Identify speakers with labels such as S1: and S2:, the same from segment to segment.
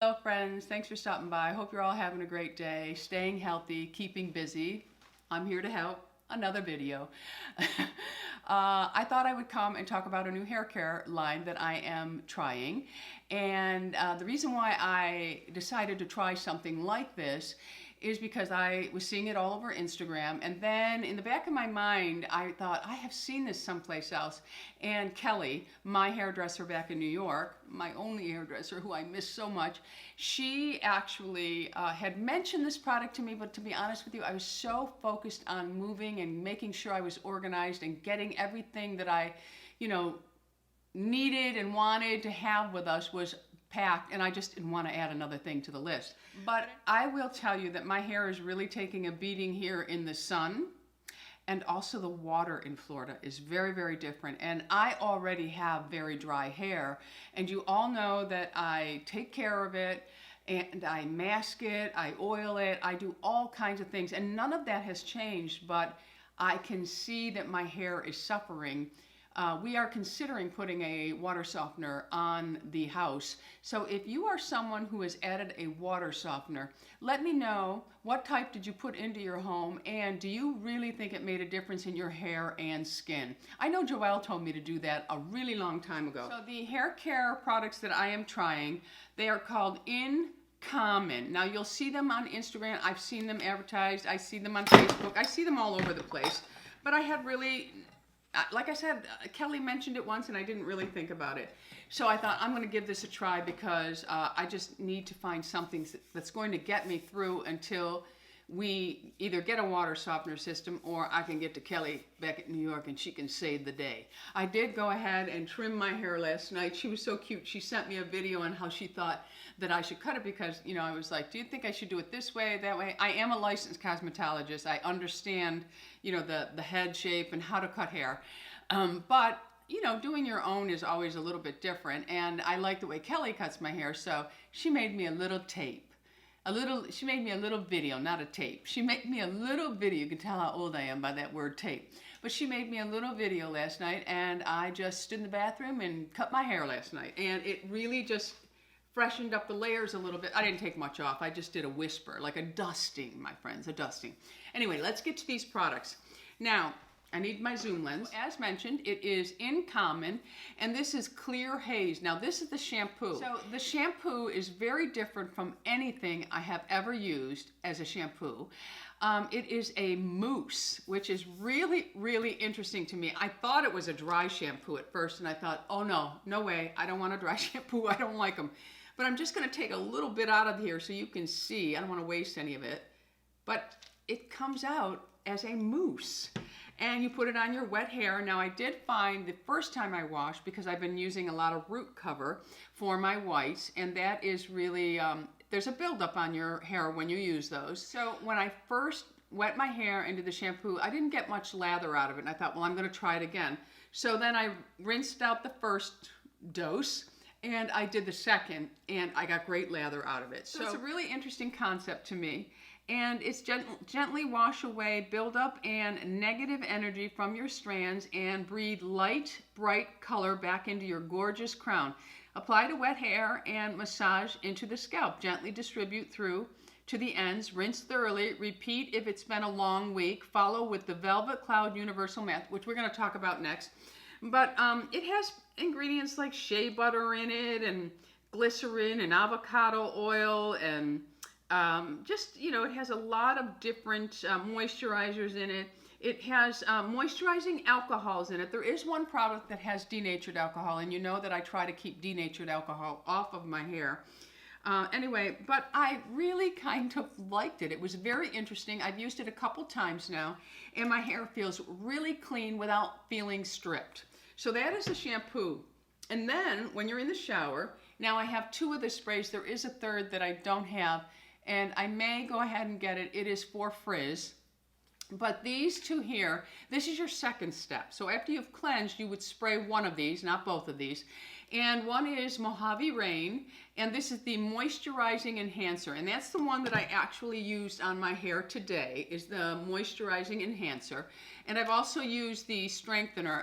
S1: Hello friends, thanks for stopping by. I hope you're all having a great day, staying healthy, keeping busy. I'm here to help. Another video. I thought I would come and talk about a new hair care line that I am trying. And the reason why I decided to try something like this is because I was seeing it all over Instagram, and then in the back of my mind I thought, I have seen this someplace else. And Kelly, my hairdresser back in New York, my only hairdresser who I miss so much, she actually had mentioned this product to me, but to be honest with you, I was so focused on moving and making sure I was organized and getting everything that I, needed and wanted to have with us was packed, and I just didn't want to add another thing to the list. But I will tell you that my hair is really taking a beating here in the sun, and also the water in Florida is very, very different. And I already have very dry hair, and you all know that I take care of it, and I mask it, I oil it, I do all kinds of things, and none of that has changed, but I can see that my hair is suffering. We are considering putting a water softener on the house. So if you are someone who has added a water softener, let me know what type did you put into your home, and do you really think it made a difference in your hair and skin? I know Joelle told me to do that a really long time ago. So the hair care products that I am trying, they are called In Common. Now you'll see them on Instagram. I've seen them advertised. I see them on Facebook. I see them all over the place. But I had really, like I said, Kelly mentioned it once and I didn't really think about it. So I thought, I'm going to give this a try because I just need to find something that's going to get me through until we either get a water softener system or I can get to Kelly back at New York and she can save the day. I did go ahead and trim my hair last night. She was so cute. She sent me a video on how she thought that I should cut it because, I was like, do you think I should do it this way, that way? I am a licensed cosmetologist. I understand, the head shape and how to cut hair. But doing your own is always a little bit different. And I like the way Kelly cuts my hair, so she made me a little tape. She made me a little video, not a tape. She made me a little video. You can tell how old I am by that word tape. But she made me a little video last night, and I just stood in the bathroom and cut my hair last night. And it really just freshened up the layers a little bit. I didn't take much off. I just did a whisper, like a dusting, my friends, a dusting. Anyway, let's get to these products. Now, I need my zoom lens. As mentioned, it is In Common, and this is Clear Haze. Now, this is the shampoo. So the shampoo is very different from anything I have ever used as a shampoo. It is a mousse, which is really, really interesting to me. I thought it was a dry shampoo at first, and I thought, oh no way, I don't want a dry shampoo. I don't like them. But I'm just going to take a little bit out of here so you can see. I don't want to waste any of it. But it comes out as a mousse. And you put it on your wet hair. Now I did find the first time I washed, because I've been using a lot of root cover for my whites, and that is really, there's a buildup on your hair when you use those. So when I first wet my hair into the shampoo, I didn't get much lather out of it, and I thought, well, I'm going to try it again. So then I rinsed out the first dose, and I did the second, and I got great lather out of it. So it's a really interesting concept to me. And it's gently wash away buildup and negative energy from your strands and breathe light, bright color back into your gorgeous crown. Apply to wet hair and massage into the scalp. Gently distribute through to the ends. Rinse thoroughly. Repeat if it's been a long week. Follow with the Velvet Cloud Universal Mask, which we're going to talk about next. But it has ingredients like shea butter in it, and glycerin, and avocado oil, and it has a lot of different moisturizers in it. It has moisturizing alcohols in it. There is one product that has denatured alcohol, and you know that I try to keep denatured alcohol off of my hair. Anyway, but I really kind of liked it. It was very interesting. I've used it a couple times now, and my hair feels really clean without feeling stripped. So that is the shampoo. And then when you're in the shower, now I have 2 of the sprays. There is a third that I don't have, and I may go ahead and get it. It is for frizz. But these 2 here, this is your second step. So after you've cleansed, you would spray one of these, not both of these. And one is Mojave Rain, and this is the Moisturizing Enhancer. And that's the one that I actually used on my hair today, is the Moisturizing Enhancer. And I've also used the Strengthener.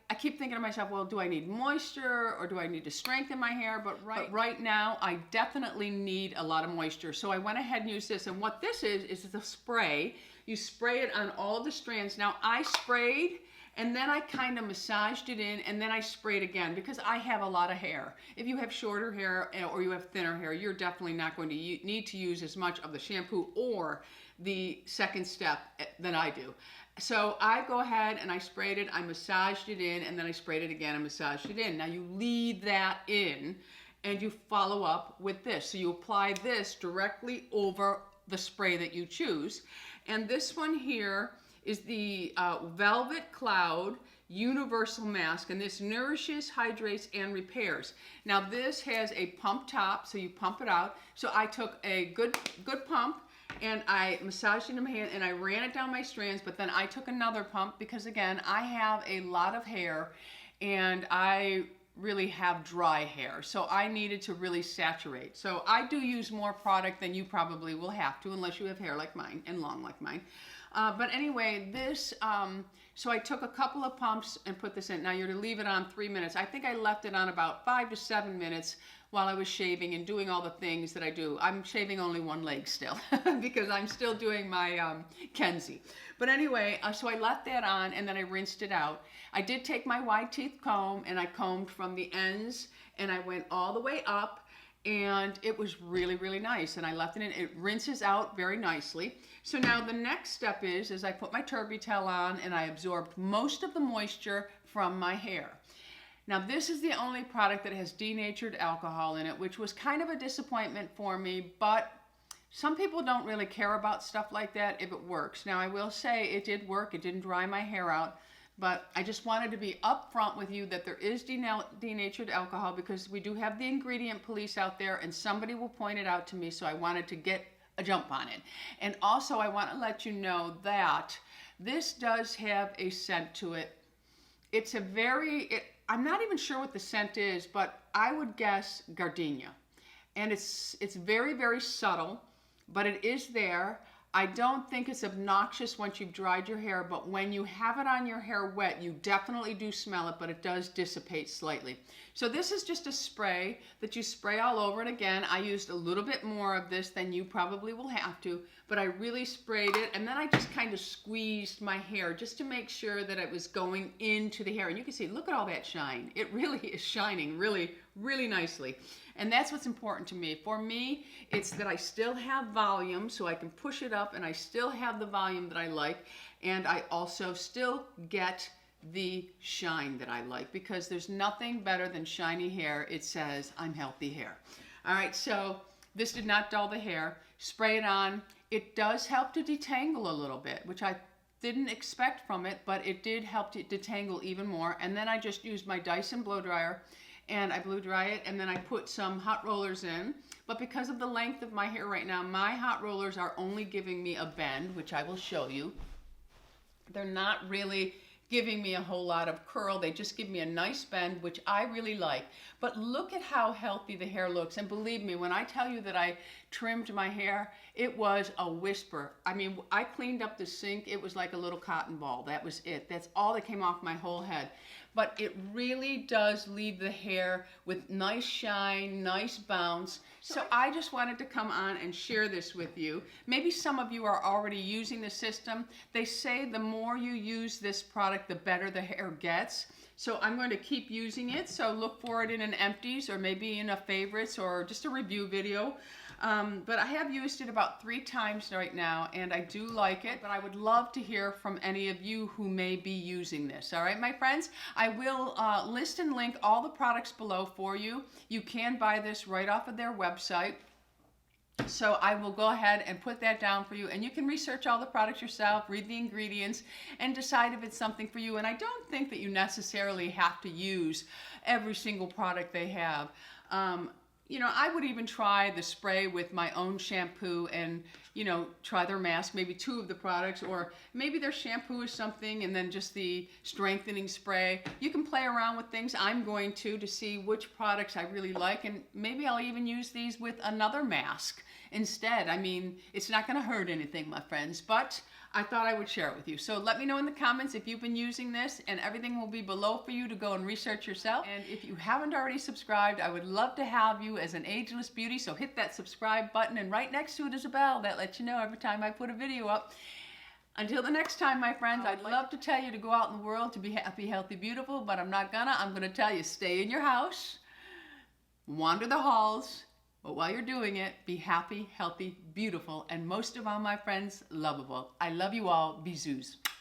S1: I keep thinking to myself, well, do I need moisture or do I need to strengthen my hair? But right now, I definitely need a lot of moisture. So I went ahead and used this. And what this is a spray. You spray it on all of the strands. Now, I sprayed and then I kind of massaged it in, and then I sprayed again because I have a lot of hair. If you have shorter hair or you have thinner hair, you're definitely not going to need to use as much of the shampoo or the second step than I do. So I go ahead and I sprayed it, I massaged it in, and then I sprayed it again and massaged it in. Now you lead that in and you follow up with this. So you apply this directly over the spray that you choose. And this one here is the Velvet Cloud Universal Mask, and this nourishes, hydrates, and repairs. Now this has a pump top, so you pump it out. So I took a good pump and I massaged it in my hand and I ran it down my strands, but then I took another pump because again, I have a lot of hair and I really have dry hair, so I needed to really saturate. So I do use more product than you probably will have to unless you have hair like mine and long like mine. But anyway, this, so I took a couple of pumps and put this in. Now you're to leave it on 3 minutes. I think I left it on about 5 to 7 minutes while I was shaving and doing all the things that I do. I'm shaving only one leg still because I'm still doing my Kenzie. But anyway, so I left that on and then I rinsed it out. I did take my wide teeth comb and I combed from the ends and I went all the way up, and it was really, really nice. And I left it in. It rinses out very nicely. So now the next step is I put my Turbitel on and I absorbed most of the moisture from my hair. Now this is the only product that has denatured alcohol in it, which was kind of a disappointment for me, but some people don't really care about stuff like that if it works. Now I will say it did work. It didn't dry my hair out. But I just wanted to be upfront with you that there is denatured alcohol because we do have the ingredient police out there and somebody will point it out to me, so I wanted to get a jump on it. And also I want to let you know that this does have a scent to it. It's a I'm not even sure what the scent is, but I would guess gardenia. And it's very, very subtle, but it is there. I don't think it's obnoxious once you've dried your hair, but when you have it on your hair wet, you definitely do smell it, but it does dissipate slightly. So this is just a spray that you spray all over it. Again, I used a little bit more of this than you probably will have to, but I really sprayed it, and then I just kind of squeezed my hair just to make sure that it was going into the hair. And you can see, look at all that shine. It really is shining really, really nicely. And that's what's important to me. For me, it's that I still have volume, so I can push it up and I still have the volume that I like, and I also still get the shine that I like, because there's nothing better than shiny hair. It says, I'm healthy hair. All right, so this did not dull the hair. Spray it on. It does help to detangle a little bit, which I didn't expect from it, but it did help to detangle even more. And then I just used my Dyson blow dryer and I blow dry it, and then I put some hot rollers in. But because of the length of my hair right now, my hot rollers are only giving me a bend, which I will show you. They're not really giving me a whole lot of curl. They just give me a nice bend, which I really like. But look at how healthy the hair looks. And believe me, when I tell you that I trimmed my hair, it was a whisper. I mean, I cleaned up the sink. It was like a little cotton ball. That was it. That's all that came off my whole head. But it really does leave the hair with nice shine, nice bounce. So I just wanted to come on and share this with you. Maybe some of you are already using the system. They say the more you use this product, the better the hair gets. So I'm going to keep using it. So look for it in an empties or maybe in a favorites or just a review video. But I have used it about 3 times right now, and I do like it, but I would love to hear from any of you who may be using this. All right, my friends, I will list and link all the products below for you. You can buy this right off of their website. So I will go ahead and put that down for you, and you can research all the products yourself, read the ingredients, and decide if it's something for you. And I don't think that you necessarily have to use every single product they have. You know, I would even try the spray with my own shampoo and, you know, try their mask, maybe 2 of the products, or maybe their shampoo is something and then just the strengthening spray. You can play around with things. I'm going to see which products I really like, and maybe I'll even use these with another mask instead. I mean, it's not going to hurt anything, my friends, but I thought I would share it with you. So let me know in the comments if you've been using this, and everything will be below for you to go and research yourself. And if you haven't already subscribed, I would love to have you as an Ageless Beauty. So hit that subscribe button, and right next to it is a bell that lets you know every time I put a video up. Until the next time, my friends, I'd love to tell you to go out in the world to be happy, healthy, beautiful, but I'm not gonna. I'm gonna tell you, stay in your house, wander the halls, but while you're doing it, be happy, healthy, beautiful, and most of all, my friends, lovable. I love you all. Bisous.